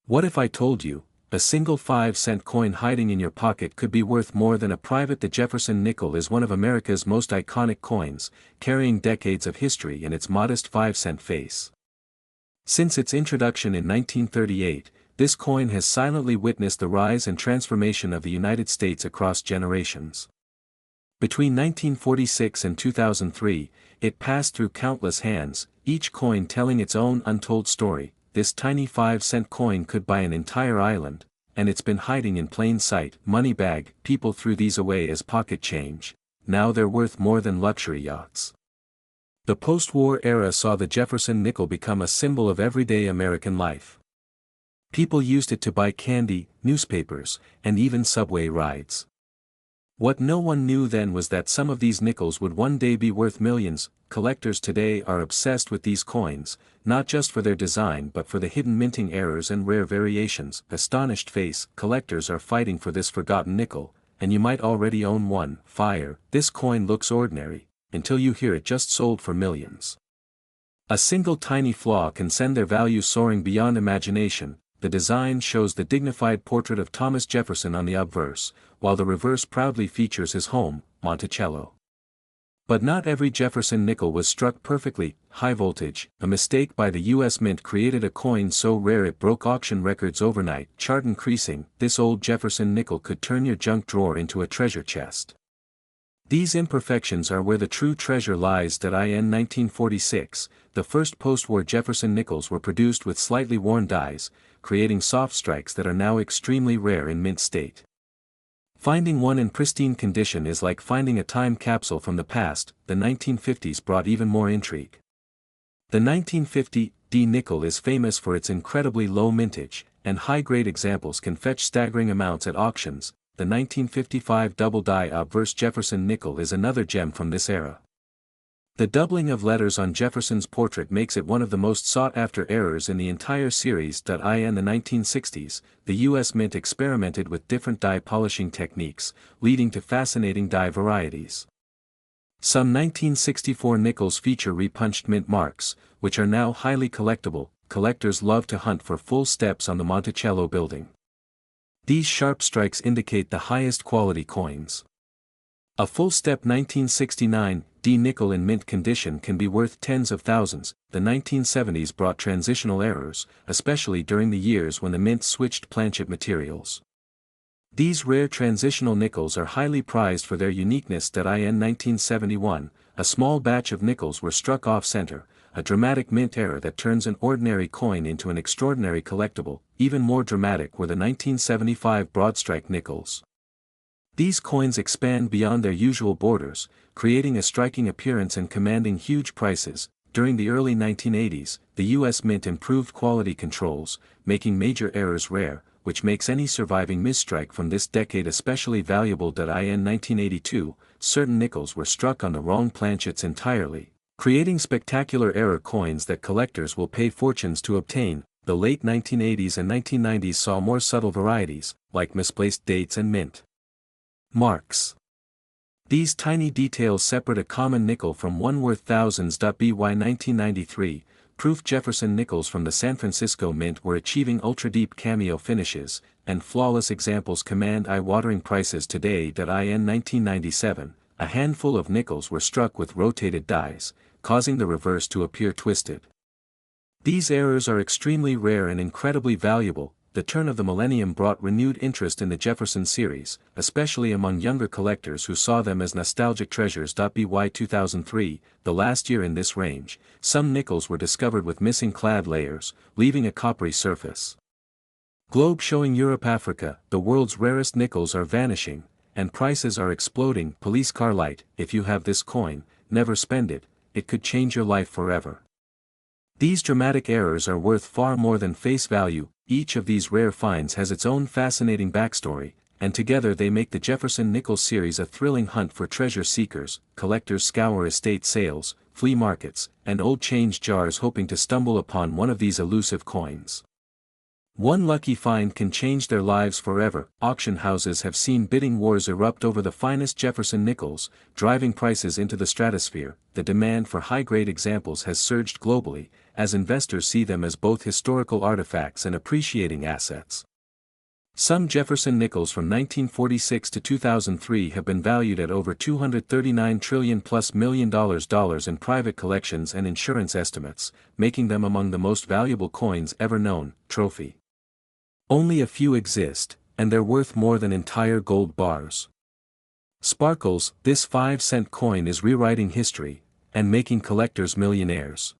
What if I told you, a single 5-cent coin hiding in your pocket could be worth more than a private? The Jefferson nickel is one of America's most iconic coins, carrying decades of history in its modest 5-cent face. Since its introduction in 1938, this coin has silently witnessed the rise and transformation of the United States across generations. Between 1946 and 2003, it passed through countless hands, each coin telling its own untold story. This tiny 5-cent coin could buy an entire island, and it's been hiding in plain sight. Money bag, people threw these away as pocket change. Now they're worth more than luxury yachts. The post-war era saw the Jefferson nickel become a symbol of everyday American life. People used it to buy candy, newspapers, and even subway rides. What no one knew then was that some of these nickels would one day be worth millions. Collectors today are obsessed with these coins, not just for their design but for the hidden minting errors and rare variations. Astonished face, collectors are fighting for this forgotten nickel, and you might already own one. Fire, this coin looks ordinary, until you hear it just sold for millions. A single tiny flaw can send their value soaring beyond imagination. The design shows the dignified portrait of Thomas Jefferson on the obverse, while the reverse proudly features his home, Monticello. But not every Jefferson nickel was struck perfectly. High voltage, a mistake by the U.S. Mint created a coin so rare it broke auction records overnight. Chart increasing, this old Jefferson nickel could turn your junk drawer into a treasure chest. These imperfections are where the true treasure lies. In 1946, the first post-war Jefferson nickels were produced with slightly worn dies, creating soft strikes that are now extremely rare in mint state. Finding one in pristine condition is like finding a time capsule from the past. The 1950s brought even more intrigue. The 1950 D nickel is famous for its incredibly low mintage, and high-grade examples can fetch staggering amounts at auctions. The 1955 double-die obverse Jefferson nickel is another gem from this era. The doubling of letters on Jefferson's portrait makes it one of the most sought-after errors in the entire series. In the 1960s, the U.S. Mint experimented with different die polishing techniques, leading to fascinating die varieties. Some 1964 nickels feature repunched mint marks, which are now highly collectible. Collectors love to hunt for full steps on the Monticello building. These sharp strikes indicate the highest quality coins. A full step 1969 D nickel in mint condition can be worth tens of thousands. The 1970s brought transitional errors, especially during the years when the mint switched planchet materials. These rare transitional nickels are highly prized for their uniqueness. In 1971, a small batch of nickels were struck off-center, a dramatic mint error that turns an ordinary coin into an extraordinary collectible. Even more dramatic were the 1975 broadstrike nickels. These coins expand beyond their usual borders, creating a striking appearance and commanding huge prices. During the early 1980s, the U.S. Mint improved quality controls, making major errors rare, which makes any surviving misstrike from this decade especially valuable. In 1982, certain nickels were struck on the wrong planchets entirely, creating spectacular error coins that collectors will pay fortunes to obtain. The late 1980s and 1990s saw more subtle varieties, like misplaced dates and mint marks. These tiny details separate a common nickel from one worth thousands. By 1993, proof Jefferson nickels from the San Francisco Mint were achieving ultra-deep cameo finishes, and flawless examples command eye-watering prices today. In 1997, a handful of nickels were struck with rotated dies, causing the reverse to appear twisted. These errors are extremely rare and incredibly valuable. The turn of the millennium brought renewed interest in the Jefferson series, especially among younger collectors who saw them as nostalgic treasures. By 2003, the last year in this range, some nickels were discovered with missing clad layers, leaving a coppery surface. Globe showing Europe Africa, the world's rarest nickels are vanishing, and prices are exploding. Police car light, if you have this coin, never spend it, it could change your life forever. These dramatic errors are worth far more than face value. Each of these rare finds has its own fascinating backstory, and together they make the Jefferson Nickel series a thrilling hunt for treasure seekers. Collectors scour estate sales, flea markets, and old change jars hoping to stumble upon one of these elusive coins. One lucky find can change their lives forever. Auction houses have seen bidding wars erupt over the finest Jefferson nickels, driving prices into the stratosphere. The demand for high-grade examples has surged globally, as investors see them as both historical artifacts and appreciating assets. Some Jefferson nickels from 1946 to 2003 have been valued at over $239 trillion+ million in private collections and insurance estimates, making them among the most valuable coins ever known. Trophy. Only a few exist, and they're worth more than entire gold bars. Sparkles, this 5-cent coin is rewriting history, and making collectors millionaires.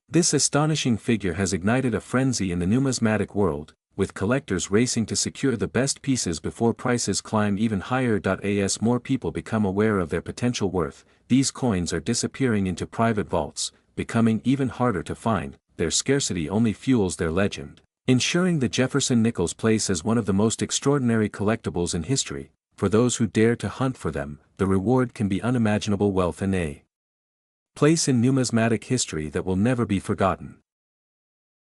This astonishing figure has ignited a frenzy in the numismatic world, with collectors racing to secure the best pieces before prices climb even higher. As more people become aware of their potential worth, these coins are disappearing into private vaults, becoming even harder to find. Their scarcity only fuels their legend, ensuring the Jefferson Nickel's place as one of the most extraordinary collectibles in history. For those who dare to hunt for them, the reward can be unimaginable wealth and a place in numismatic history that will never be forgotten.